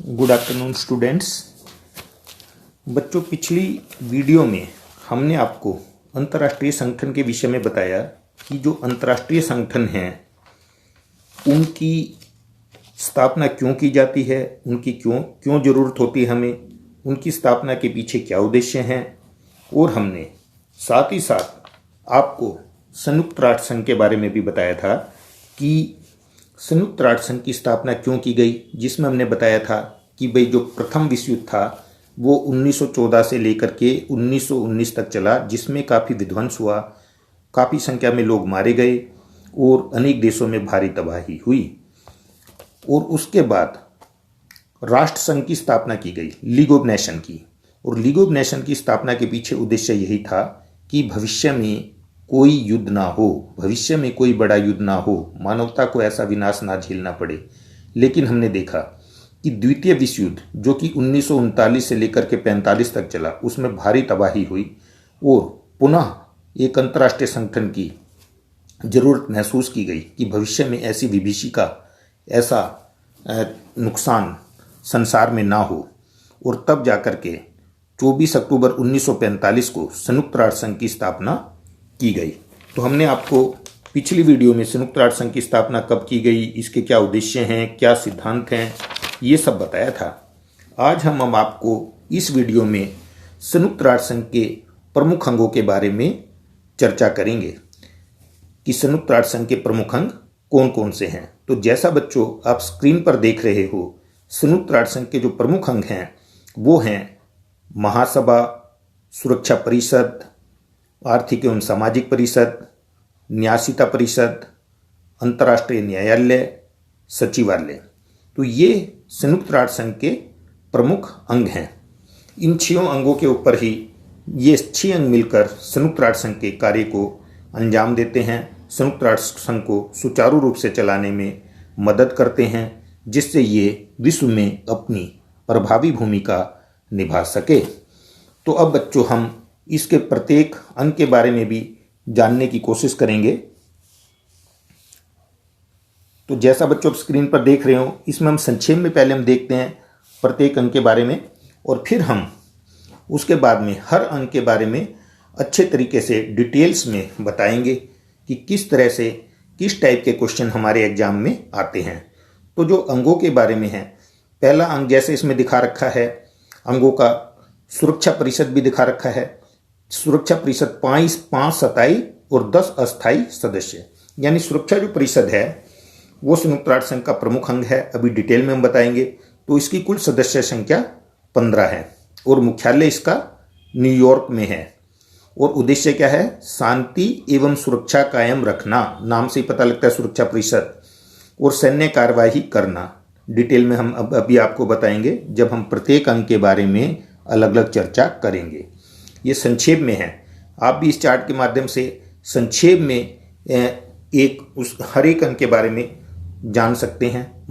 Good afternoon students. बच्चों, पिछली video में हमने आपको अंतर्राष्ट्रीय संगठन के विषय में बताया कि जो अंतर्राष्ट्रीय संगठन हैं उनकी स्थापना क्यों की जाती है, उनकी क्यों ज़रूरत होती है हमें, उनकी स्थापना के पीछे क्या उद्देश्य हैं, और हमने साथ ही साथ आपको संयुक्त राष्ट्र संघ के बारे में भी बताया था कि संयुक्त राष्ट्र संघ की स्थापना क्यों की गई, जिसमें हमने बताया था कि भाई जो प्रथम विश्व युद्ध था वो 1914 से लेकर के 1919 तक चला, जिसमें काफ़ी विध्वंस हुआ, काफ़ी संख्या में लोग मारे गए और अनेक देशों में भारी तबाही हुई। और उसके बाद राष्ट्र संघ की स्थापना की गई, लीग ऑफ नेशन की। और लीग ऑफ नेशन की स्थापना के पीछे उद्देश्य यही था कि भविष्य में कोई युद्ध ना हो, भविष्य में कोई बड़ा युद्ध ना हो, मानवता को ऐसा विनाश ना झेलना पड़े। लेकिन हमने देखा कि द्वितीय विश्व युद्ध जो कि 1939 से लेकर के 45 तक चला, उसमें भारी तबाही हुई और पुनः एक अंतर्राष्ट्रीय संगठन की जरूरत महसूस की गई कि भविष्य में ऐसी विभीषिका, ऐसा नुकसान संसार में ना हो। और तब जाकर के 24 अक्टूबर 1945 को संयुक्त राष्ट्र संघ की स्थापना की गई। तो हमने आपको पिछली वीडियो में संयुक्त राष्ट्र संघ की स्थापना कब की गई, इसके क्या उद्देश्य हैं, क्या सिद्धांत हैं, ये सब बताया था। आज हम आपको इस वीडियो में संयुक्त राष्ट्र संघ के प्रमुख अंगों के बारे में चर्चा करेंगे कि संयुक्त राष्ट्र संघ के प्रमुख अंग कौन कौन से हैं। तो जैसा बच्चों आप स्क्रीन पर देख रहे हो, संयुक्त राष्ट्र संघ के जो प्रमुख अंग हैं वो हैं महासभा, सुरक्षा परिषद, आर्थिक एवं सामाजिक परिषद, न्यासिता परिषद, अंतर्राष्ट्रीय न्यायालय, सचिवालय। तो ये संयुक्त राष्ट्र संघ के प्रमुख अंग हैं। इन 6 अंगों के ऊपर ही ये 6 अंग मिलकर संयुक्त राष्ट्र संघ के कार्य को अंजाम देते हैं, संयुक्त राष्ट्र संघ को सुचारू रूप से चलाने में मदद करते हैं, जिससे ये विश्व में अपनी प्रभावी भूमिका निभा सके। तो अब बच्चों हम इसके प्रत्येक अंग के बारे में भी जानने की कोशिश करेंगे। तो जैसा बच्चों आप स्क्रीन पर देख रहे हो, इसमें हम संक्षेप में पहले हम देखते हैं प्रत्येक अंग के बारे में, और फिर हम उसके बाद में हर अंग के बारे में अच्छे तरीके से डिटेल्स में बताएंगे कि किस तरह से किस टाइप के क्वेश्चन हमारे एग्जाम में आते हैं। तो जो अंगों के बारे में है, पहला अंग जैसे इसमें दिखा रखा है, अंगों का सुरक्षा परिषद भी दिखा रखा है। सुरक्षा परिषद 5 स्थायी और 10 अस्थायी सदस्य, यानी सुरक्षा जो परिषद है वो संयुक्त राष्ट्र संघ का प्रमुख अंग है। अभी डिटेल में हम बताएंगे। तो इसकी कुल सदस्य संख्या 15 है और मुख्यालय इसका न्यूयॉर्क में है। और उद्देश्य क्या है? शांति एवं सुरक्षा कायम रखना, नाम से ही पता लगता है सुरक्षा परिषद, और सैन्य कार्यवाही करना। डिटेल में हम अभी आपको बताएंगे जब हम प्रत्येक अंग के बारे में अलग अलग चर्चा करेंगे। ये संक्षेप में है, आप भी इस चार्ट के माध्यम से संक्षेप में हर एक अंग के बारे में जान सकते हैं।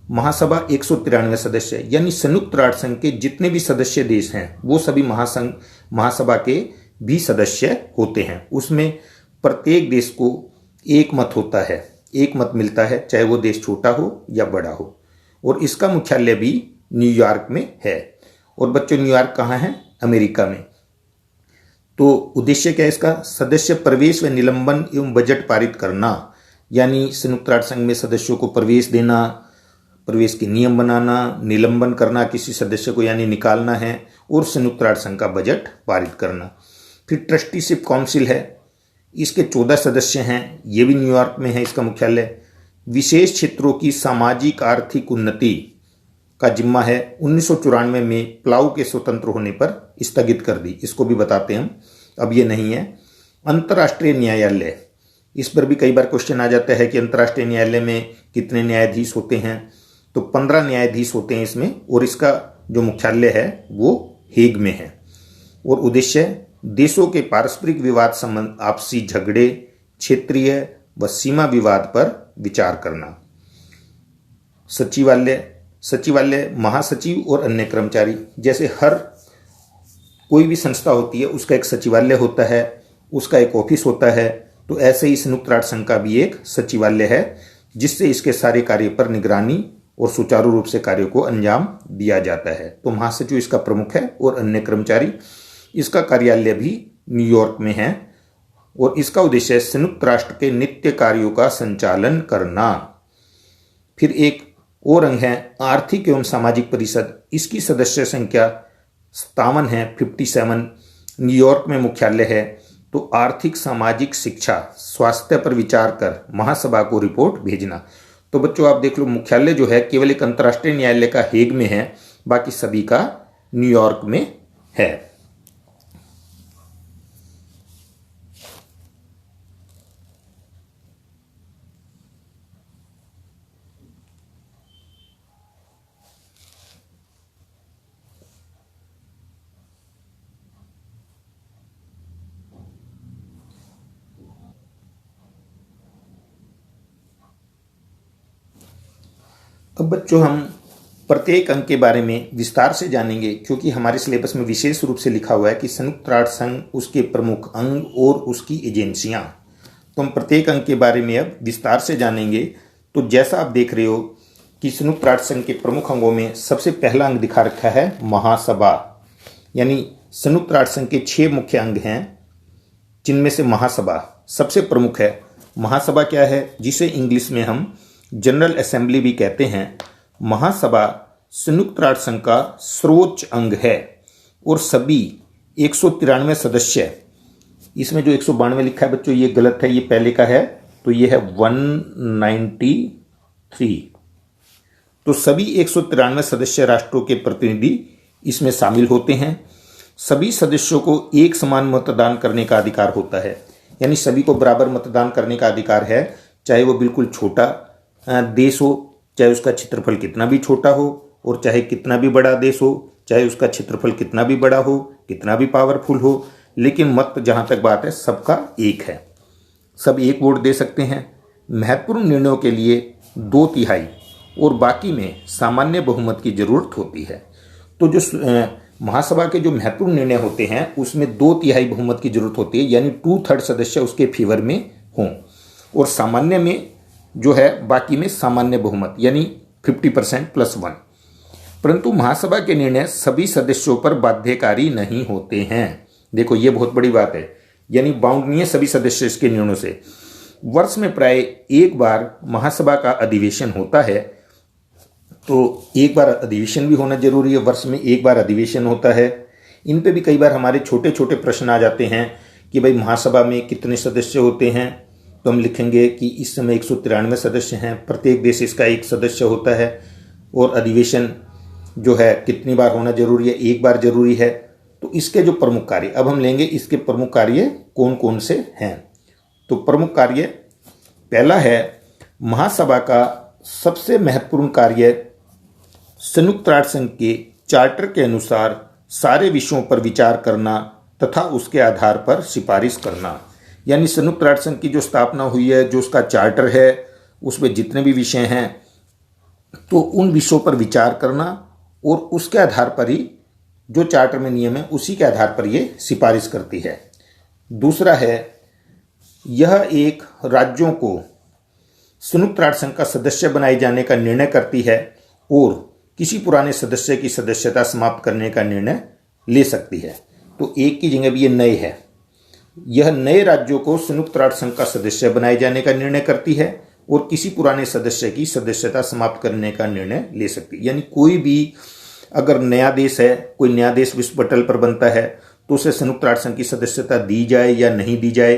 महासभा 193 सदस्य, यानी संयुक्त राष्ट्र संघ के जितने भी सदस्य देश हैं वो सभी महासभा के भी सदस्य होते हैं। उसमें प्रत्येक देश को एक मत होता है, एक मत मिलता है, चाहे वो देश छोटा हो या बड़ा हो। और इसका मुख्यालय भी न्यूयॉर्क में है। और बच्चों न्यूयॉर्क कहाँ है? अमेरिका में। तो उद्देश्य क्या है इसका? सदस्य प्रवेश व निलंबन एवं बजट पारित करना, यानी संयुक्त राष्ट्र संघ में सदस्यों को प्रवेश देना, प्रवेश के नियम बनाना, निलंबन करना किसी सदस्य को यानी निकालना है, और संयुक्त राष्ट्र संघ का बजट पारित करना। फिर ट्रस्टीशिप काउंसिल है, इसके 14 सदस्य हैं, ये भी न्यूयॉर्क में है इसका मुख्यालय। विशेष क्षेत्रों की सामाजिक आर्थिक उन्नति का जिम्मा है। 1994 में प्लाऊ के स्वतंत्र होने पर स्थगित कर दी, इसको भी बताते हैं हम, अब ये नहीं है। अंतर्राष्ट्रीय न्यायालय, इस पर भी कई बार क्वेश्चन आ जाता है कि अंतर्राष्ट्रीय न्यायालय में कितने न्यायाधीश होते हैं। तो 15 न्यायाधीश होते हैं इसमें, और इसका जो मुख्यालय है वो हेग में है। और उद्देश्य देशों के पारस्परिक विवाद संबंध, आपसी झगड़े, क्षेत्रीय व सीमा विवाद पर विचार करना। सचिवालय महासचिव और अन्य कर्मचारी, जैसे हर कोई भी संस्था होती है उसका एक सचिवालय होता है, उसका एक ऑफिस होता है। तो ऐसे ही संयुक्त राष्ट्र संघ का भी एक सचिवालय है, जिससे इसके सारे कार्य पर निगरानी और सुचारू रूप से कार्यों को अंजाम दिया जाता है। तो महासचिव इसका प्रमुख है और अन्य कर्मचारी। इसका कार्यालय भी न्यूयॉर्क में है और इसका उद्देश्य है संयुक्त राष्ट्र के नित्य कार्यों का संचालन करना। फिर एक और अंग है आर्थिक एवं सामाजिक परिषद। इसकी सदस्य संख्या 57 है, 57। न्यूयॉर्क में मुख्यालय है। तो आर्थिक, सामाजिक, शिक्षा, स्वास्थ्य पर विचार कर महासभा को रिपोर्ट भेजना। तो बच्चों आप देख लो, मुख्यालय जो है केवल एक अंतर्राष्ट्रीय न्यायालय का हेग में है, बाकी सभी का न्यूयॉर्क में है। अब बच्चों हम प्रत्येक अंग के बारे में विस्तार से जानेंगे, क्योंकि हमारे सिलेबस में विशेष रूप से लिखा हुआ है कि संयुक्त राष्ट्र संघ, उसके प्रमुख अंग और उसकी एजेंसियां। तो हम प्रत्येक अंग के बारे में अब विस्तार से जानेंगे। तो जैसा आप देख रहे हो कि संयुक्त राष्ट्र संघ के प्रमुख अंगों में सबसे पहला अंग दिखा रखा है महासभा। यानी संयुक्त राष्ट्र संघ के 6 मुख्य अंग हैं, जिनमें से महासभा सबसे प्रमुख है। महासभा क्या है, जिसे इंग्लिश में हम जनरल असेंबली भी कहते हैं। महासभा संयुक्त राष्ट्र संघ का सर्वोच्च अंग है और सभी 193 सदस्य, इसमें जो 192 लिखा है बच्चों ये गलत है, ये पहले का है, तो ये है 193। तो सभी 193 सदस्य राष्ट्रों के प्रतिनिधि इसमें शामिल होते हैं। सभी सदस्यों को एक समान मतदान करने का अधिकार होता है। यानी सभी को बराबर मतदान करने का अधिकार है, चाहे वो बिल्कुल छोटा देश हो, चाहे उसका क्षेत्रफल कितना भी छोटा हो, और चाहे कितना भी बड़ा देश हो, चाहे उसका क्षेत्रफल कितना भी बड़ा हो, कितना भी पावरफुल हो, लेकिन मत जहाँ तक बात है सबका एक है। सब एक वोट दे सकते हैं। महत्वपूर्ण निर्णयों के लिए 2/3 और बाकी में सामान्य बहुमत की जरूरत होती है। तो जो महासभा के जो महत्वपूर्ण निर्णय होते हैं उसमें 2/3 बहुमत की जरूरत होती है, यानी 2/3 सदस्य उसके फेवर में हों, और सामान्य में जो है बाकी में सामान्य बहुमत यानी 50% + 1। परंतु महासभा के निर्णय सभी सदस्यों पर बाध्यकारी नहीं होते हैं। देखो ये बहुत बड़ी बात है, यानी बाउंड नहीं है सभी सदस्य इसके निर्णयों से। वर्ष में प्राय एक बार महासभा का अधिवेशन होता है, तो एक बार अधिवेशन भी होना जरूरी है। वर्ष में एक बार अधिवेशन होता है। इन पे भी कई बार हमारे छोटे छोटे प्रश्न आ जाते हैं कि भाई महासभा में कितने सदस्य होते हैं। तो हम लिखेंगे कि इस समय 193 सदस्य हैं, प्रत्येक देश इसका एक सदस्य होता है, और अधिवेशन जो है कितनी बार होना जरूरी है, एक बार जरूरी है। तो इसके जो प्रमुख कार्य अब हम लेंगे, इसके प्रमुख कार्य कौन कौन से हैं। तो प्रमुख कार्य पहला है, महासभा का सबसे महत्वपूर्ण कार्य संयुक्त राष्ट्र संघ के चार्टर के अनुसार सारे विषयों पर विचार करना तथा उसके आधार पर सिफारिश करना। यानी संयुक्त राष्ट्र संघ की जो स्थापना हुई है, जो उसका चार्टर है, उसमें जितने भी विषय हैं, तो उन विषयों पर विचार करना और उसके आधार पर ही जो चार्टर में नियम है उसी के आधार पर ये सिफारिश करती है। दूसरा है, यह एक राज्यों को संयुक्त राष्ट्र संघ का सदस्य बनाए जाने का निर्णय करती है और किसी पुराने सदस्य की सदस्यता समाप्त करने का निर्णय ले सकती है। तो एक की जगह भी ये नए है, यह नए राज्यों को संयुक्त राष्ट्र संघ का सदस्य बनाए जाने का निर्णय करती है और किसी पुराने सदस्य की सदस्यता समाप्त करने का निर्णय ले सकती है। यानी कोई भी अगर नया देश है, कोई नया देश विश्व पटल पर बनता है, तो उसे संयुक्त राष्ट्र संघ की सदस्यता दी जाए या नहीं दी जाए,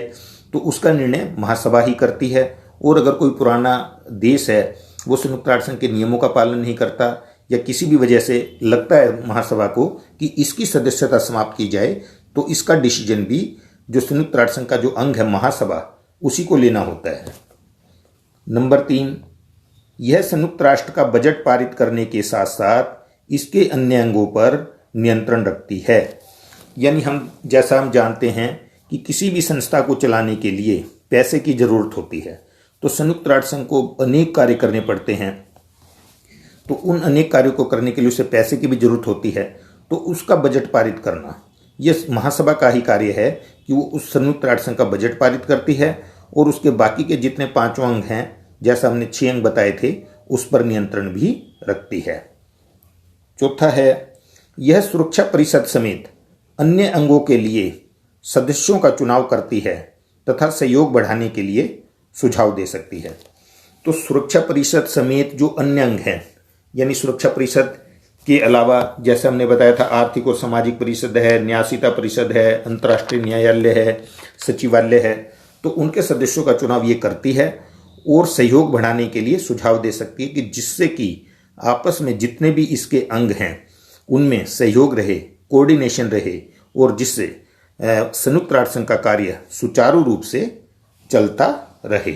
तो उसका निर्णय महासभा ही करती है। और अगर कोई पुराना देश है, वो संयुक्त राष्ट्र संघ के नियमों का पालन नहीं करता या किसी भी वजह से लगता है महासभा को कि इसकी सदस्यता समाप्त की जाए, तो इसका डिसीजन भी जो संयुक्त राष्ट्र संघ का जो अंग है महासभा, उसी को लेना होता है। नंबर 3, यह संयुक्त राष्ट्र का बजट पारित करने के साथ साथ इसके अन्य अंगों पर नियंत्रण रखती है। यानी जैसा हम जानते हैं कि किसी भी संस्था को चलाने के लिए पैसे की जरूरत होती है, तो संयुक्त राष्ट्र संघ को अनेक कार्य करने पड़ते हैं। तो उन अनेक कार्यों को करने के लिए उसे पैसे की भी जरूरत होती है, तो उसका बजट पारित करना यह महासभा का ही कार्य है कि वो उस संयुक्त राष्ट्र संघ का बजट पारित करती है और उसके बाकी के जितने 5 अंग हैं, जैसा हमने 6 अंग बताए थे, उस पर नियंत्रण भी रखती है। चौथा है, यह सुरक्षा परिषद समेत अन्य अंगों के लिए सदस्यों का चुनाव करती है तथा सहयोग बढ़ाने के लिए सुझाव दे सकती है। तो सुरक्षा परिषद समेत जो अन्य अंग हैं, यानी सुरक्षा परिषद के अलावा जैसे हमने बताया था आर्थिक और सामाजिक परिषद है, न्यायिता परिषद है, अंतर्राष्ट्रीय न्यायालय है, सचिवालय है, तो उनके सदस्यों का चुनाव ये करती है और सहयोग बढ़ाने के लिए सुझाव दे सकती है कि जिससे कि आपस में जितने भी इसके अंग हैं उनमें सहयोग रहे, कोऑर्डिनेशन रहे और जिससे संयुक्त राष्ट्र संघ का कार्य सुचारू रूप से चलता रहे।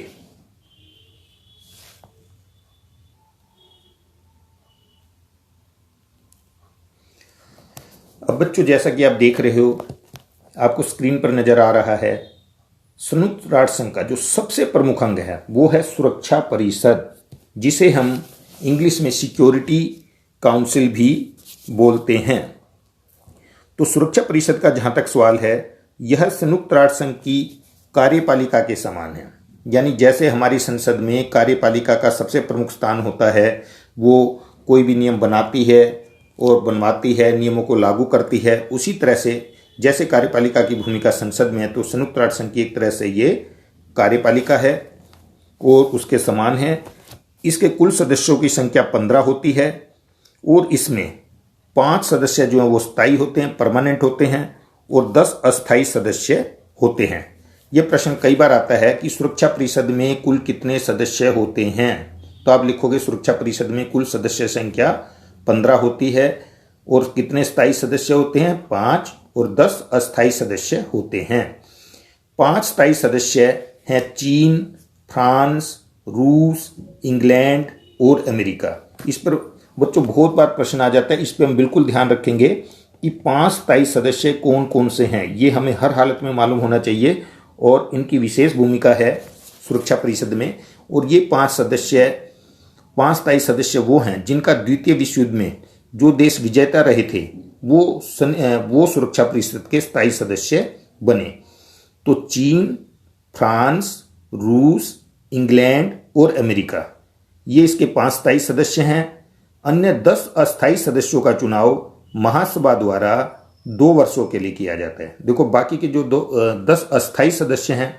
अब बच्चों, जैसा कि आप देख रहे हो, आपको स्क्रीन पर नजर आ रहा है, संयुक्त राष्ट्र संघ का जो सबसे प्रमुख अंग है वो है सुरक्षा परिषद, जिसे हम इंग्लिश में सिक्योरिटी काउंसिल भी बोलते हैं। तो सुरक्षा परिषद का जहां तक सवाल है, यह संयुक्त राष्ट्र संघ की कार्यपालिका के समान है। यानी जैसे हमारी संसद में कार्यपालिका का सबसे प्रमुख स्थान होता है, वो कोई भी नियम बनाती है और बनवाती है, नियमों को लागू करती है, उसी तरह से जैसे कार्यपालिका की भूमिका संसद में है, तो संयुक्त राष्ट्र संघ की एक तरह से ये कार्यपालिका है और उसके समान है। इसके कुल सदस्यों की संख्या 15 होती है और इसमें 5 सदस्य जो हैं वो स्थायी होते हैं, परमानेंट होते हैं, और 10 अस्थायी सदस्य होते हैं। यह प्रश्न कई बार आता है कि सुरक्षा परिषद में कुल कितने सदस्य होते हैं, तो आप लिखोगे सुरक्षा परिषद में कुल सदस्य संख्या 15 होती है और कितने स्थायी सदस्य होते हैं, 5, और 10 अस्थायी सदस्य होते हैं। 5 स्थायी सदस्य हैं चीन, फ्रांस, रूस, इंग्लैंड और अमेरिका। इस पर बच्चों बहुत बार प्रश्न आ जाता है, इस पर हम बिल्कुल ध्यान रखेंगे कि 5 स्थायी सदस्य कौन कौन से हैं, ये हमें हर हालत में मालूम होना चाहिए और इनकी विशेष भूमिका है सुरक्षा परिषद में। और ये 5 स्थायी सदस्य वो हैं जिनका द्वितीय विश्व युद्ध में जो देश विजेता रहे थे वो सुरक्षा परिषद के स्थायी सदस्य बने। तो चीन, फ्रांस, रूस, इंग्लैंड और अमेरिका, ये इसके 5 स्थायी सदस्य हैं। अन्य 10 अस्थायी सदस्यों का चुनाव महासभा द्वारा 2 वर्षों के लिए किया जाता है। देखो, बाकी के जो 10 अस्थायी सदस्य हैं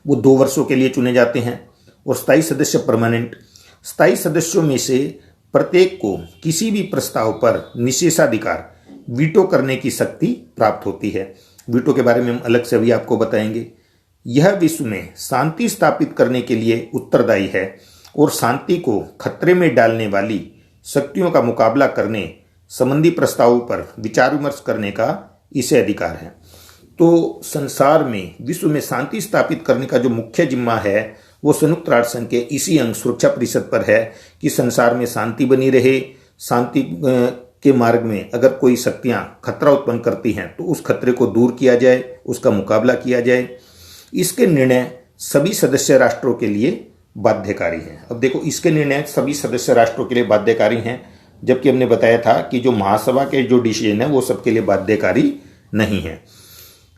वो 2 वर्षों के लिए चुने जाते हैं और स्थायी सदस्य परमानेंट। स्थायी सदस्यों में से प्रत्येक को किसी भी प्रस्ताव पर निषेधाधिकार, वीटो करने की शक्ति प्राप्त होती है। वीटो के बारे में हम अलग से अभी आपको बताएंगे। यह विश्व में शांति स्थापित करने के लिए उत्तरदायी है और शांति को खतरे में डालने वाली शक्तियों का मुकाबला करने संबंधी प्रस्तावों पर विचार विमर्श करने का इसे अधिकार है। तो संसार में, विश्व में शांति स्थापित करने का जो मुख्य जिम्मा है वो संयुक्त राष्ट्र संघ के इसी अंग सुरक्षा परिषद पर है कि संसार में शांति बनी रहे। शांति के मार्ग में अगर कोई शक्तियां खतरा उत्पन्न करती हैं तो उस खतरे को दूर किया जाए, उसका मुकाबला किया जाए। इसके निर्णय सभी सदस्य राष्ट्रों के लिए बाध्यकारी हैं। अब देखो, इसके निर्णय सभी सदस्य राष्ट्रों के लिए बाध्यकारी हैं, जबकि हमने बताया था कि जो महासभा के जो डिसीजन है वो सबके लिए बाध्यकारी नहीं है।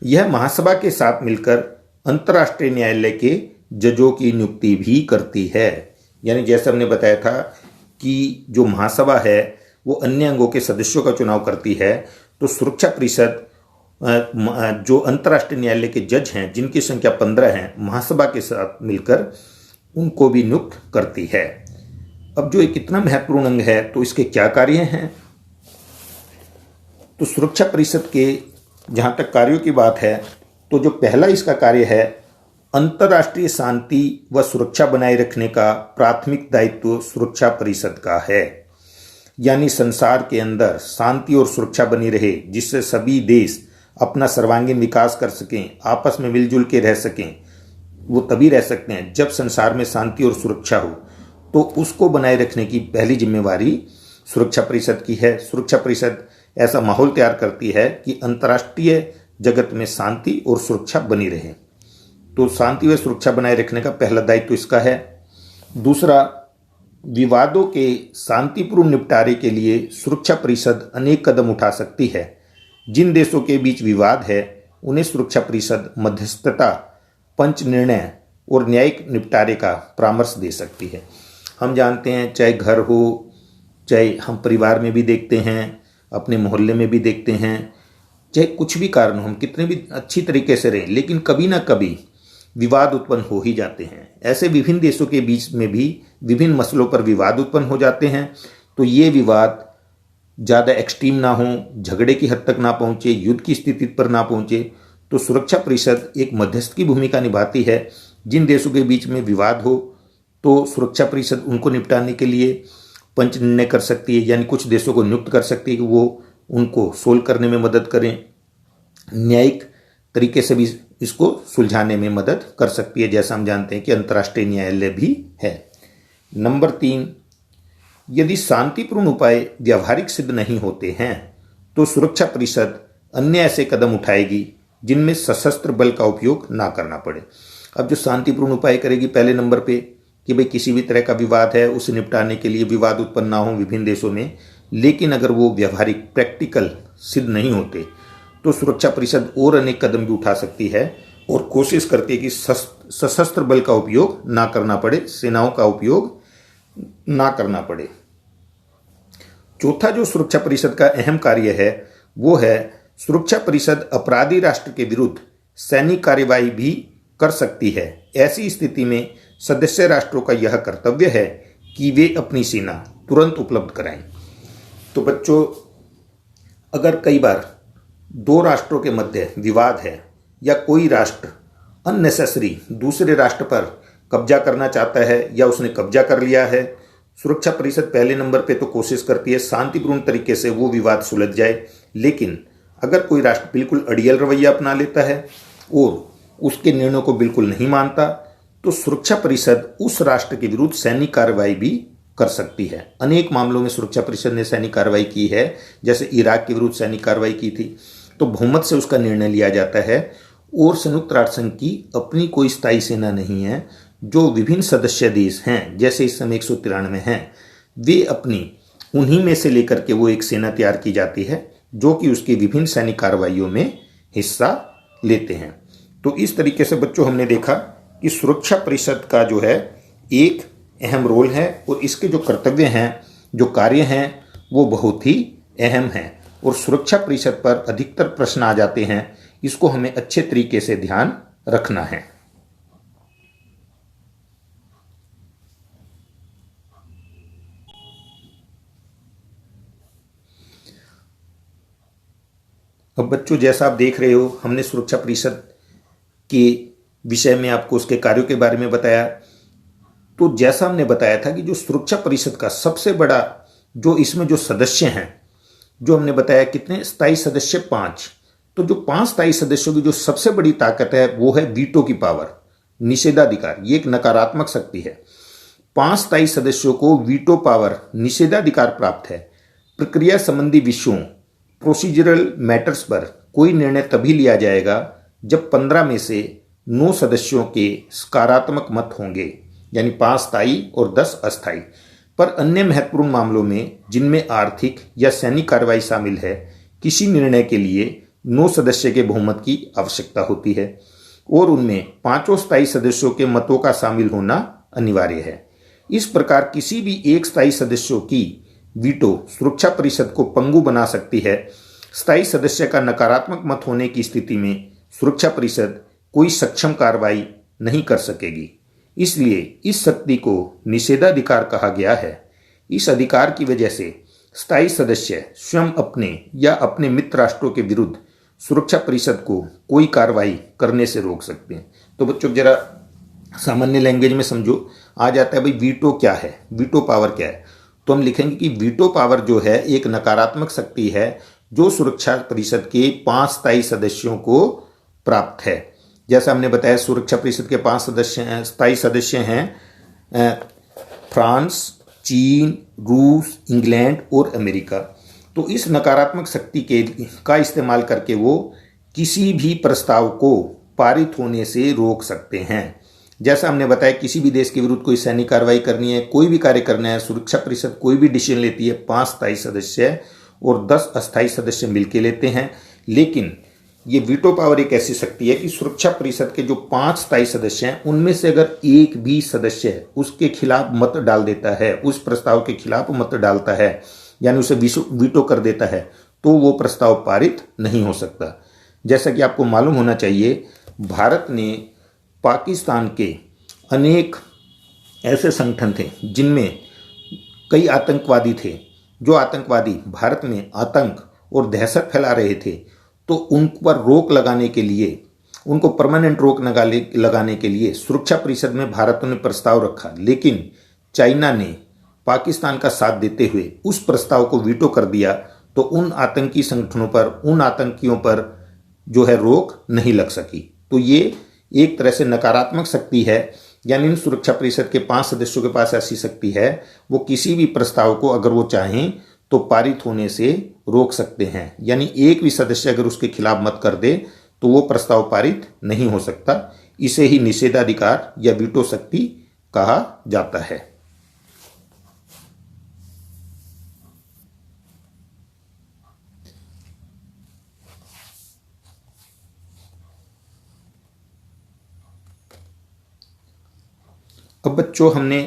यह महासभा के साथ मिलकर अंतर्राष्ट्रीय न्यायालय के जजों की नियुक्ति भी करती है। यानी जैसे हमने बताया था कि जो महासभा है वो अन्य अंगों के सदस्यों का चुनाव करती है, तो सुरक्षा परिषद जो अंतर्राष्ट्रीय न्यायालय के जज हैं जिनकी संख्या 15 है, महासभा के साथ मिलकर उनको भी नियुक्त करती है। अब जो एक इतना महत्वपूर्ण अंग है तो इसके क्या कार्य हैं, तो सुरक्षा परिषद के जहां तक कार्यों की बात है तो जो पहला इसका कार्य है, अंतर्राष्ट्रीय शांति व सुरक्षा बनाए रखने का प्राथमिक दायित्व सुरक्षा परिषद का है। यानी संसार के अंदर शांति और सुरक्षा बनी रहे, जिससे सभी देश अपना सर्वांगीण विकास कर सकें, आपस में मिलजुल के रह सकें। वो तभी रह सकते हैं जब संसार में शांति और सुरक्षा हो, तो उसको बनाए रखने की पहली जिम्मेवारी सुरक्षा परिषद की है। सुरक्षा परिषद ऐसा माहौल तैयार करती है कि अंतर्राष्ट्रीय जगत में शांति और सुरक्षा बनी रहे। तो शांति व सुरक्षा बनाए रखने का पहला दायित्व इसका है। दूसरा, विवादों के शांतिपूर्ण निपटारे के लिए सुरक्षा परिषद अनेक कदम उठा सकती है। जिन देशों के बीच विवाद है उन्हें सुरक्षा परिषद मध्यस्थता, पंच निर्णय और न्यायिक निपटारे का परामर्श दे सकती है। हम जानते हैं, चाहे घर हो चाहे हम परिवार में भी देखते हैं, अपने मोहल्ले में भी देखते हैं, चाहे कुछ भी कारण हो, हम कितने भी अच्छी तरीके से रहें, लेकिन कभी ना कभी विवाद उत्पन्न हो ही जाते हैं। ऐसे विभिन्न देशों के बीच में भी विभिन्न मसलों पर विवाद उत्पन्न हो जाते हैं। तो ये विवाद ज़्यादा एक्सट्रीम ना हो, झगड़े की हद तक ना पहुँचे, युद्ध की स्थिति पर ना पहुँचे, तो सुरक्षा परिषद एक मध्यस्थ की भूमिका निभाती है। जिन देशों के बीच में विवाद हो तो सुरक्षा परिषद उनको निपटाने के लिए पंच निर्णय कर सकती है, यानी कुछ देशों को नियुक्त कर सकती है कि वो उनको सोल्व करने में मदद करें, न्यायिक तरीके से भी इसको सुलझाने में मदद कर सकती है, जैसा हम जानते हैं कि अंतर्राष्ट्रीय न्यायालय भी है। नंबर 3, यदि शांतिपूर्ण उपाय व्यावहारिक सिद्ध नहीं होते हैं तो सुरक्षा परिषद अन्य ऐसे कदम उठाएगी जिनमें सशस्त्र बल का उपयोग ना करना पड़े। अब जो शांतिपूर्ण उपाय करेगी पहले नंबर पे कि भाई किसी भी तरह का विवाद है उसे निपटाने के लिए विवाद उत्पन्न ना हो विभिन्न देशों में, लेकिन अगर वो व्यावहारिक प्रैक्टिकल सिद्ध नहीं होते तो सुरक्षा परिषद और अनेक कदम भी उठा सकती है और कोशिश करती है कि सशस्त्र बल का उपयोग ना करना पड़े, सेनाओं का उपयोग ना करना पड़े। चौथा जो सुरक्षा परिषद का अहम कार्य है वो है सुरक्षा परिषद अपराधी राष्ट्र के विरुद्ध सैनिक कार्यवाही भी कर सकती है। ऐसी स्थिति में सदस्य राष्ट्रों का यह कर्तव्य है कि वे अपनी सेना तुरंत उपलब्ध कराएं। तो बच्चों, अगर कई बार दो राष्ट्रों के मध्य विवाद है या कोई राष्ट्र अननेसेसरी दूसरे राष्ट्र पर कब्जा करना चाहता है या उसने कब्जा कर लिया है, सुरक्षा परिषद पहले नंबर पे तो कोशिश करती है शांतिपूर्ण तरीके से वो विवाद सुलझ जाए। लेकिन अगर कोई राष्ट्र बिल्कुल अड़ियल रवैया अपना लेता है और उसके निर्णयों को बिल्कुल नहीं मानता तो सुरक्षा परिषद उस राष्ट्र के विरुद्ध सैनिक कार्रवाई भी कर सकती है। अनेक मामलों में सुरक्षा परिषद ने सैनिक कार्रवाई की है, जैसे इराक के विरुद्ध सैनिक कार्रवाई की थी। तो बहुमत से उसका निर्णय लिया जाता है और संयुक्त राष्ट्र संघ की अपनी कोई स्थायी सेना नहीं है। जो विभिन्न सदस्य देश हैं, जैसे इस समय 193 हैं, वे अपनी उन्हीं में से लेकर के वो एक सेना तैयार की जाती है जो कि उसकी विभिन्न सैनिक कार्रवाइयों में हिस्सा लेते हैं। तो इस तरीके से बच्चों हमने देखा कि सुरक्षा परिषद का जो है एक अहम रोल है और इसके जो कर्तव्य हैं, जो कार्य हैं, वो बहुत ही अहम हैं और सुरक्षा परिषद पर अधिकतर प्रश्न आ जाते हैं। इसको हमें अच्छे तरीके से ध्यान रखना है। अब बच्चों, जैसा आप देख रहे हो, हमने सुरक्षा परिषद के विषय में आपको उसके कार्यों के बारे में बताया। तो जैसा हमने बताया था कि जो सुरक्षा परिषद का सबसे बड़ा जो इसमें जो सदस्य हैं, जो हमने बताया कितने स्थायी सदस्य 5, तो जो 5 स्थायी सदस्यों की जो सबसे बड़ी ताकत है वो है वीटो की पावर, निषेधाधिकार। ये एक नकारात्मक शक्ति है। 5 स्थायी सदस्यों को वीटो पावर, निषेधाधिकार प्राप्त है। प्रक्रिया संबंधी विषयों, प्रोसीजरल मैटर्स पर कोई निर्णय तभी लिया जाएगा जब 15 में से 9 सदस्यों के सकारात्मक मत होंगे, यानी 5 स्थायी और 10 अस्थायी। पर अन्य महत्वपूर्ण मामलों में, जिनमें आर्थिक या सैनिक कार्रवाई शामिल है, किसी निर्णय के लिए 9 सदस्य के बहुमत की आवश्यकता होती है और उनमें 5 स्थायी सदस्यों के मतों का शामिल होना अनिवार्य है। इस प्रकार किसी भी एक स्थायी सदस्यों की वीटो सुरक्षा परिषद को पंगु बना सकती है। स्थायी सदस्य का नकारात्मक मत होने की स्थिति में सुरक्षा परिषद कोई सक्षम कार्रवाई नहीं कर सकेगी। इसलिए इस शक्ति को निषेधाधिकार कहा गया है। इस अधिकार की वजह से स्थायी सदस्य स्वयं अपने या अपने मित्र राष्ट्रों के विरुद्ध सुरक्षा परिषद को कोई कार्रवाई करने से रोक सकते हैं। तो बच्चों, जरा सामान्य लैंग्वेज में समझो। आ जाता है भाई वीटो क्या है, वीटो पावर क्या है। तो हम लिखेंगे कि वीटो पावर जो है एक नकारात्मक शक्ति है जो सुरक्षा परिषद के 5 स्थायी सदस्यों को प्राप्त है। जैसा हमने बताया, सुरक्षा परिषद के 5 स्थायी सदस्य हैं फ्रांस, चीन, रूस, इंग्लैंड और अमेरिका। तो इस नकारात्मक शक्ति का इस्तेमाल करके वो किसी भी प्रस्ताव को पारित होने से रोक सकते हैं। जैसा हमने बताया, किसी भी देश के विरुद्ध कोई सैनिक कार्रवाई करनी है, कोई भी कार्य करना है, सुरक्षा परिषद कोई भी डिसीजन लेती है, 5 स्थायी सदस्य और 10 अस्थायी सदस्य मिलकर लेते हैं। लेकिन ये वीटो पावर एक ऐसी शक्ति है कि सुरक्षा परिषद के जो 5 स्थायी सदस्य हैं उनमें से अगर एक भी सदस्य उसके खिलाफ मत डाल देता है, उस प्रस्ताव के खिलाफ मत डालता है, यानी उसे वीटो कर देता है, तो वो प्रस्ताव पारित नहीं हो सकता। जैसा कि आपको मालूम होना चाहिए, भारत ने पाकिस्तान के अनेक ऐसे संगठन थे जिनमें कई आतंकवादी थे, जो आतंकवादी भारत में आतंक और दहशत फैला रहे थे, तो उन पर रोक लगाने के लिए, उनको परमानेंट रोक लगाने के लिए सुरक्षा परिषद में भारत ने प्रस्ताव रखा, लेकिन चाइना ने पाकिस्तान का साथ देते हुए उस प्रस्ताव को वीटो कर दिया। तो उन आतंकी संगठनों पर, उन आतंकियों पर जो है रोक नहीं लग सकी। तो ये एक तरह से नकारात्मक शक्ति है, यानी इन सुरक्षा परिषद के 5 सदस्यों के पास ऐसी शक्ति है, वो किसी भी प्रस्ताव को अगर वो चाहें तो पारित होने से रोक सकते हैं। यानी एक भी सदस्य अगर उसके खिलाफ मत कर दे तो वो प्रस्ताव पारित नहीं हो सकता। इसे ही निषेधाधिकार या वीटो शक्ति कहा जाता है। अब बच्चों, हमने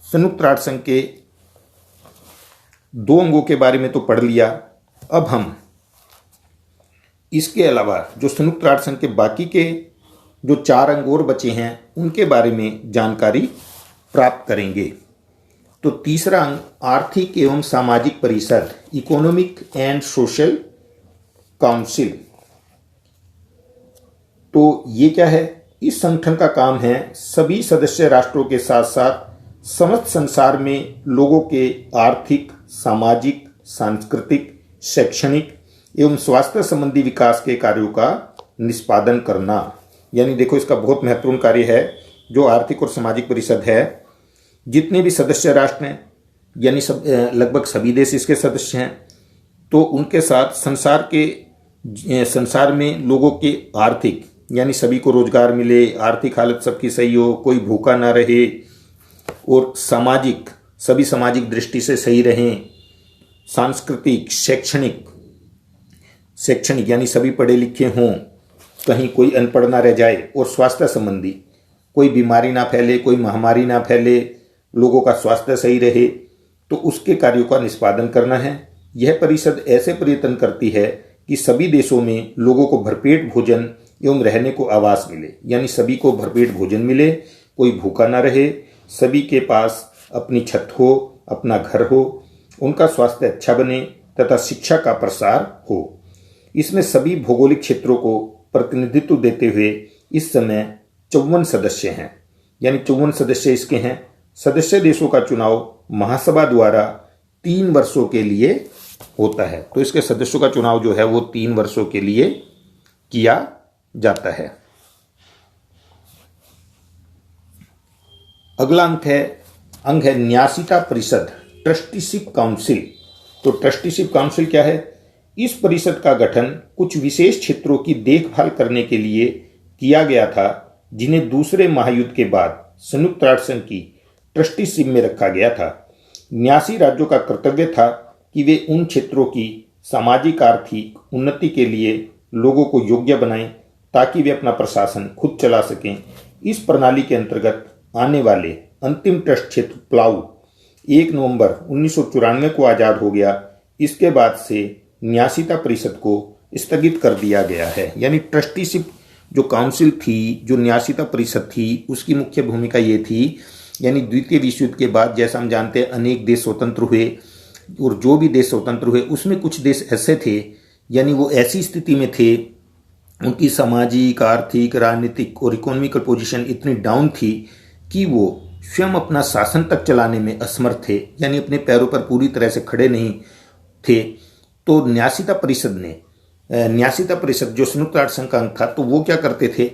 संयुक्त राष्ट्र संघ के 2 अंगों के बारे में तो पढ़ लिया। अब हम इसके अलावा जो संयुक्त राष्ट्र संघ के बाकी के जो 4 अंग और बचे हैं उनके बारे में जानकारी प्राप्त करेंगे। तो तीसरा अंग आर्थिक एवं सामाजिक परिषद, इकोनॉमिक एंड सोशल काउंसिल। तो ये क्या है? इस संगठन का काम है सभी सदस्य राष्ट्रों के साथ साथ समस्त संसार में लोगों के आर्थिक, सामाजिक, सांस्कृतिक, शैक्षणिक एवं स्वास्थ्य संबंधी विकास के कार्यों का निष्पादन करना। यानी देखो, इसका बहुत महत्वपूर्ण कार्य है जो आर्थिक और सामाजिक परिषद है। जितने भी सदस्य राष्ट्र हैं, यानी लगभग सभी देश इसके सदस्य हैं, तो उनके साथ संसार में लोगों के आर्थिक, यानी सभी को रोजगार मिले, आर्थिक हालत सबकी सही हो, कोई भूखा ना रहे, और सामाजिक, सभी सामाजिक दृष्टि से सही रहें, सांस्कृतिक, शैक्षणिक यानी सभी पढ़े लिखे हों, कहीं कोई अनपढ़ ना रह जाए, और स्वास्थ्य संबंधी कोई बीमारी ना फैले, कोई महामारी ना फैले, लोगों का स्वास्थ्य सही रहे, तो उसके कार्यों का निष्पादन करना है। यह परिषद ऐसे प्रयत्न करती है कि सभी देशों में लोगों को भरपेट भोजन एवं रहने को आवास मिले, यानी सभी को भरपेट भोजन मिले, कोई भूखा ना रहे, सभी के पास अपनी छत हो, अपना घर हो, उनका स्वास्थ्य अच्छा बने तथा शिक्षा का प्रसार हो। इसमें सभी भौगोलिक क्षेत्रों को प्रतिनिधित्व देते हुए इस समय 54 सदस्य हैं, यानी 54 सदस्य इसके हैं। सदस्य देशों का चुनाव महासभा द्वारा 3 वर्षों के लिए होता है। तो इसके सदस्यों का चुनाव जो है वो 3 वर्षों के लिए किया जाता है। अगला अंग है न्यासिता परिषद, ट्रस्टीशिप काउंसिल। तो ट्रस्टीशिप काउंसिल क्या है? इस परिषद का गठन कुछ विशेष क्षेत्रों की देखभाल करने के लिए किया गया था, जिन्हें दूसरे महायुद्ध के बाद संयुक्त राष्ट्र संघ की ट्रस्टीशिप में रखा गया था। न्यासी राज्यों का कर्तव्य था कि वे उन क्षेत्रों की सामाजिक आर्थिक उन्नति के लिए लोगों को योग्य बनाएं ताकि वे अपना प्रशासन खुद चला सकें। इस प्रणाली के अंतर्गत आने वाले अंतिम ट्रस्ट क्षेत्र प्लाऊ 1 नवंबर 1994 को आज़ाद हो गया। इसके बाद से न्यासिता परिषद को स्थगित कर दिया गया है। यानी ट्रस्टीशिप जो काउंसिल थी, जो न्यासिता परिषद थी, उसकी मुख्य भूमिका ये थी, यानी द्वितीय विश्व युद्ध के बाद जैसा हम जानते हैं अनेक देश स्वतंत्र हुए, और जो भी देश स्वतंत्र हुए उसमें कुछ देश ऐसे थे, यानी वो ऐसी स्थिति में थे, उनकी सामाजिक, आर्थिक, राजनीतिक और इकोनॉमिकल पोजीशन इतनी डाउन थी कि वो स्वयं अपना शासन तक चलाने में असमर्थ थे, यानी अपने पैरों पर पूरी तरह से खड़े नहीं थे। तो न्यासिता परिषद जो संयुक्त राष्ट्र संघ का अंग था, तो वो क्या करते थे,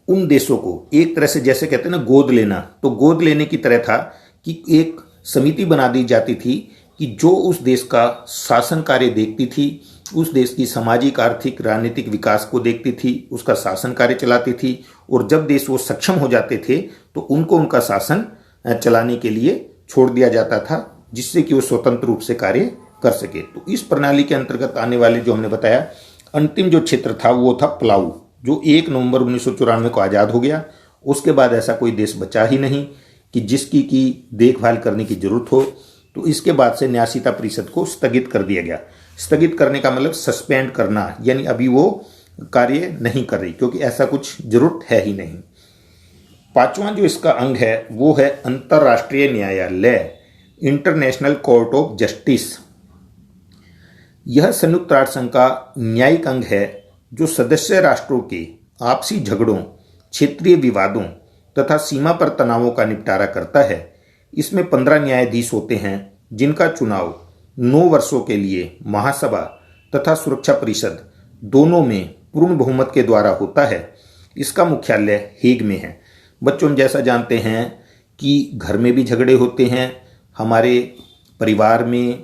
उन देशों को एक तरह से, जैसे कहते हैं ना गोद लेना, तो गोद लेने की तरह था कि एक समिति बना दी जाती थी कि जो उस देश का शासन कार्य देखती थी, उस देश की सामाजिक, आर्थिक, राजनीतिक विकास को देखती थी, उसका शासन कार्य चलाती थी, और जब देश वो सक्षम हो जाते थे तो उनको उनका शासन चलाने के लिए छोड़ दिया जाता था, जिससे कि वो स्वतंत्र रूप से कार्य कर सके। तो इस प्रणाली के अंतर्गत आने वाले जो हमने बताया अंतिम जो क्षेत्र था वो था पलाऊ, जो 1 नवंबर 1994 को आज़ाद हो गया। उसके बाद ऐसा कोई देश बचा ही नहीं कि जिसकी की देखभाल करने की जरूरत हो। तो इसके बाद से न्यासीता परिषद को स्थगित कर दिया गया। स्थगित करने का मतलब सस्पेंड करना, यानी अभी वो कार्य नहीं कर रही, क्योंकि ऐसा कुछ जरूरत है ही नहीं। पांचवां जो इसका अंग है वो है अंतर्राष्ट्रीय न्यायालय, इंटरनेशनल कोर्ट ऑफ जस्टिस। यह संयुक्त राष्ट्र संघ का न्यायिक अंग है जो सदस्य राष्ट्रों के आपसी झगड़ों, क्षेत्रीय विवादों तथा सीमा पर तनावों का निपटारा करता है। इसमें 15 न्यायाधीश होते हैं जिनका चुनाव 9 वर्षों के लिए महासभा तथा सुरक्षा परिषद दोनों में पूर्ण बहुमत के द्वारा होता है। इसका मुख्यालय हेग में है। बच्चों, हम जैसा जानते हैं कि घर में भी झगड़े होते हैं, हमारे परिवार में,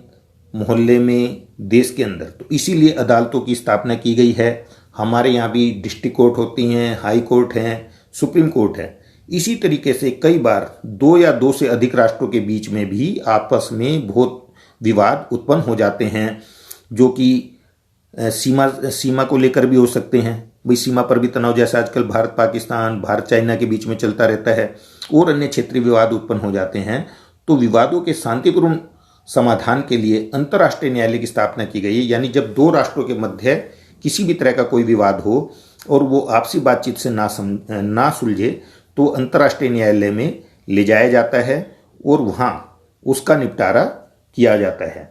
मोहल्ले में, देश के अंदर, तो इसीलिए अदालतों की स्थापना की गई है। हमारे यहाँ भी डिस्ट्रिक्ट कोर्ट होती हैं, हाई कोर्ट हैं, सुप्रीम कोर्ट है। इसी तरीके से कई बार 2 या 2 से अधिक राष्ट्रों के बीच में भी आपस में बहुत विवाद उत्पन्न हो जाते हैं, जो कि सीमा को लेकर भी हो सकते हैं। भाई सीमा पर भी तनाव, जैसा आजकल भारत पाकिस्तान, भारत चाइना के बीच में चलता रहता है, और अन्य क्षेत्रीय विवाद उत्पन्न हो जाते हैं। तो विवादों के शांतिपूर्ण समाधान के लिए अंतर्राष्ट्रीय न्यायालय की स्थापना की गई है। यानी जब 2 राष्ट्रों के मध्य किसी भी तरह का कोई विवाद हो और वो आपसी बातचीत से ना सुलझे, तो अंतर्राष्ट्रीय न्यायालय में ले जाया जाता है और वहाँ उसका निपटारा किया जाता है।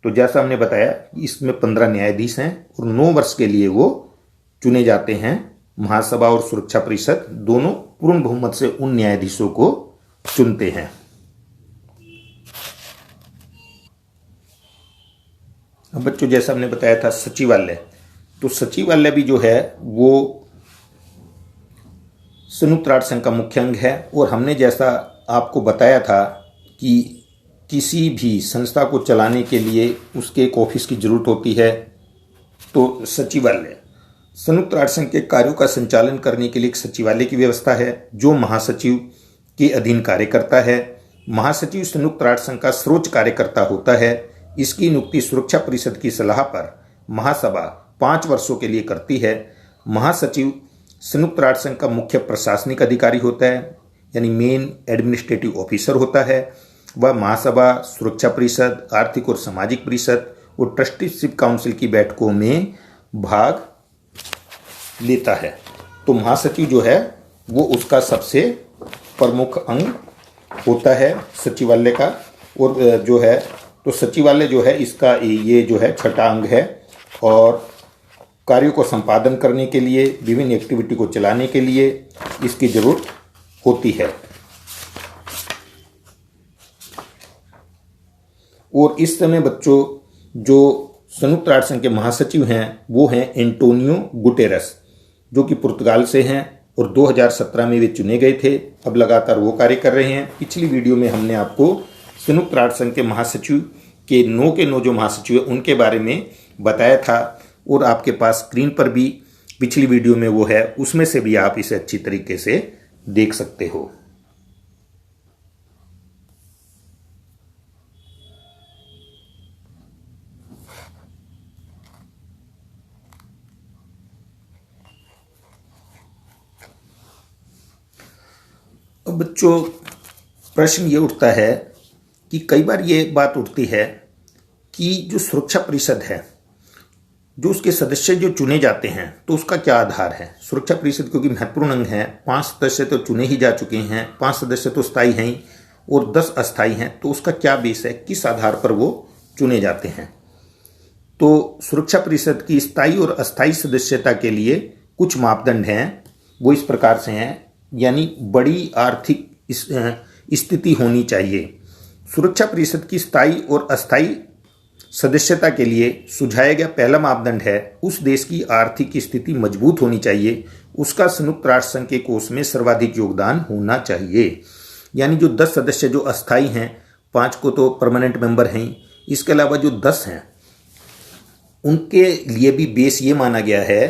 तो जैसा हमने बताया, इसमें 15 न्यायाधीश हैं और 9 वर्ष के लिए वो चुने जाते हैं। महासभा और सुरक्षा परिषद दोनों पूर्ण बहुमत से उन न्यायाधीशों को चुनते हैं। अब बच्चों, जैसा हमने बताया था सचिवालय, तो सचिवालय भी जो है वो संयुक्त राष्ट्र संघ का मुख्य अंग है। और हमने जैसा आपको बताया था कि किसी भी संस्था को चलाने के लिए उसके एक ऑफिस की जरूरत होती है, तो सचिवालय संयुक्त राष्ट्र संघ के कार्यों का संचालन करने के लिए एक सचिवालय की व्यवस्था है जो महासचिव के अधीन कार्य करता है। महासचिव संयुक्त राष्ट्र संघ का सर्वोच्च कार्यकर्ता होता है। इसकी नियुक्ति सुरक्षा परिषद की सलाह पर महासभा 5 वर्षों के लिए करती है। महासचिव संयुक्त राष्ट्र संघ का मुख्य प्रशासनिक अधिकारी होता है, यानी मेन एडमिनिस्ट्रेटिव ऑफिसर होता है। वह महासभा, सुरक्षा परिषद, आर्थिक और सामाजिक परिषद और ट्रस्टीशिप काउंसिल की बैठकों में भाग लेता है। तो महासचिव जो है वो उसका सबसे प्रमुख अंग होता है सचिवालय का। और जो है, तो सचिवालय जो है इसका ये जो है 6ठा अंग है, और कार्यों को संपादन करने के लिए, विभिन्न एक्टिविटी को चलाने के लिए इसकी जरूरत होती है। और इस समय बच्चों जो संयुक्त राष्ट्र संघ के महासचिव हैं वो हैं एंटोनियो गुटेरस, जो कि पुर्तगाल से हैं और 2017 में वे चुने गए थे। अब लगातार वो कार्य कर रहे हैं। पिछली वीडियो में हमने आपको संयुक्त राष्ट्र संघ के महासचिव के 9 के 9 जो महासचिव है उनके बारे में बताया था, और आपके पास स्क्रीन पर भी पिछली वीडियो में वो है, उसमें से भी आप इसे अच्छी तरीके से देख सकते हो। अब बच्चों, प्रश्न ये उठता है कि कई बार ये बात उठती है कि जो सुरक्षा परिषद है, जो उसके सदस्य जो चुने जाते हैं, तो उसका क्या आधार है। सुरक्षा परिषद क्योंकि महत्वपूर्ण अंग है, 5 सदस्य तो चुने ही जा चुके हैं, 5 सदस्य तो स्थायी हैं और 10 अस्थायी हैं, तो उसका क्या बेस है, किस आधार पर वो चुने जाते हैं। तो सुरक्षा परिषद की स्थायी और अस्थायी सदस्यता के लिए कुछ मापदंड हैं, वो इस प्रकार से हैं। यानी बड़ी आर्थिक स्थिति होनी चाहिए। सुरक्षा परिषद की स्थायी और अस्थायी सदस्यता के लिए सुझाया गया पहला मापदंड है उस देश की आर्थिक स्थिति मजबूत होनी चाहिए, उसका संयुक्त राष्ट्र संघ के कोष में सर्वाधिक योगदान होना चाहिए। यानी जो 10 सदस्य जो अस्थायी हैं, 5 को तो परमानेंट मेंबर हैं, इसके अलावा जो 10 हैं उनके लिए भी बेस ये माना गया है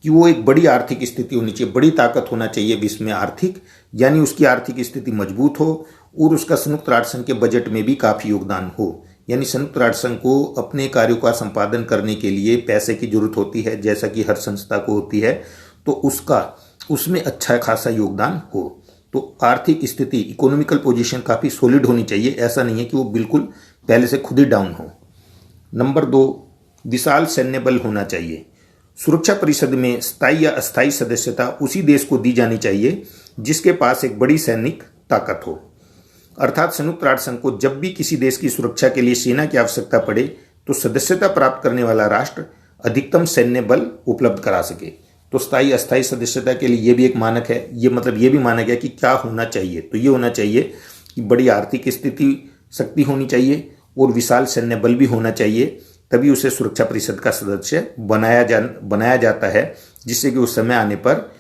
कि वो एक बड़ी आर्थिक स्थिति होनी चाहिए, बड़ी ताकत होना चाहिए विश्व में आर्थिक, यानी उसकी आर्थिक स्थिति मजबूत हो और उसका संयुक्त राष्ट्र संघ के बजट में भी काफ़ी योगदान हो। यानी संयुक्त राष्ट्र संघ को अपने कार्यों का संपादन करने के लिए पैसे की जरूरत होती है, जैसा कि हर संस्था को होती है, तो उसमें अच्छा खासा योगदान हो। तो आर्थिक स्थिति, इकोनॉमिकल पोजीशन काफ़ी सॉलिड होनी चाहिए, ऐसा नहीं है कि वो बिल्कुल पहले से खुद ही डाउन हो। नंबर 2, विशाल सैन्य बल होना चाहिए। सुरक्षा परिषद में स्थायी या अस्थायी सदस्यता उसी देश को दी जानी चाहिए जिसके पास एक बड़ी सैनिक ताकत हो। अर्थात संयुक्त राष्ट्र संघ को जब भी किसी देश की सुरक्षा के लिए सेना की आवश्यकता पड़े तो सदस्यता प्राप्त करने वाला राष्ट्र अधिकतम सैन्य बल उपलब्ध करा सके। तो स्थायी अस्थायी सदस्यता के लिए ये भी एक मानक है। ये मतलब ये भी माना गया कि क्या होना चाहिए, तो ये होना चाहिए कि बड़ी आर्थिक स्थिति शक्ति होनी चाहिए और विशाल सैन्य बल भी होना चाहिए, तभी उसे सुरक्षा परिषद का सदस्य बनाया जाता है, जिससे कि उस समय आने पर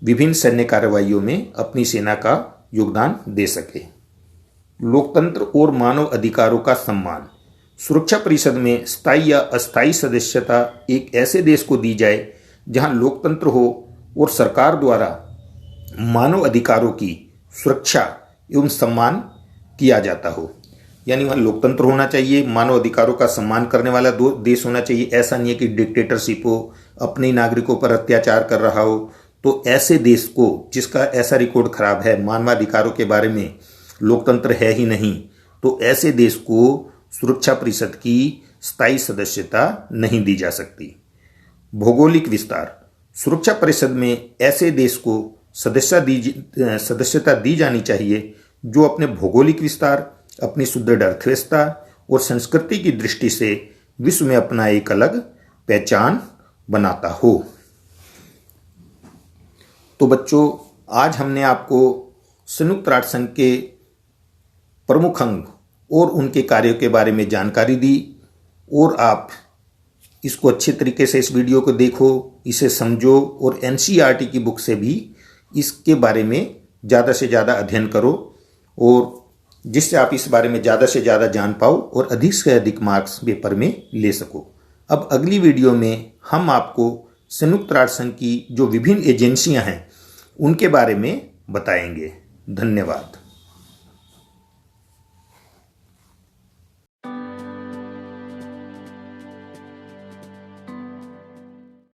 विभिन्न सैन्य कार्रवाइयों में अपनी सेना का योगदान दे सके। लोकतंत्र और मानव अधिकारों का सम्मान। सुरक्षा परिषद में स्थायी या अस्थायी सदस्यता एक ऐसे देश को दी जाए जहां लोकतंत्र हो और सरकार द्वारा मानव अधिकारों की सुरक्षा एवं सम्मान किया जाता हो। यानी वहाँ लोकतंत्र होना चाहिए, मानव अधिकारों का सम्मान करने वाला देश होना चाहिए। ऐसा नहीं है कि डिक्टेटरशिप हो, अपने नागरिकों पर अत्याचार कर रहा हो। तो ऐसे देश को जिसका ऐसा रिकॉर्ड खराब है, मानवाधिकारों के बारे में लोकतंत्र है ही नहीं, तो ऐसे देश को सुरक्षा परिषद की स्थायी सदस्यता नहीं दी जा सकती। भौगोलिक विस्तार। सुरक्षा परिषद में ऐसे देश को सदस्यता दी जानी चाहिए जो अपने भौगोलिक विस्तार, अपनी सुदृढ़ अर्थव्यवस्था और संस्कृति की दृष्टि से विश्व में अपना एक अलग पहचान बनाता हो। तो बच्चों, आज हमने आपको संयुक्त राष्ट्र संघ के प्रमुख अंग और उनके कार्यों के बारे में जानकारी दी, और आप इसको अच्छे तरीके से इस वीडियो को देखो, इसे समझो और एनसीईआरटी की बुक से भी इसके बारे में ज़्यादा से ज़्यादा अध्ययन करो, और जिससे आप इस बारे में ज़्यादा से ज़्यादा जान पाओ और अधिक से अधिक मार्क्स पेपर में ले सको। अब अगली वीडियो में हम आपको संयुक्त राष्ट्र संघ की जो विभिन्न एजेंसियां हैं उनके बारे में बताएंगे। धन्यवाद।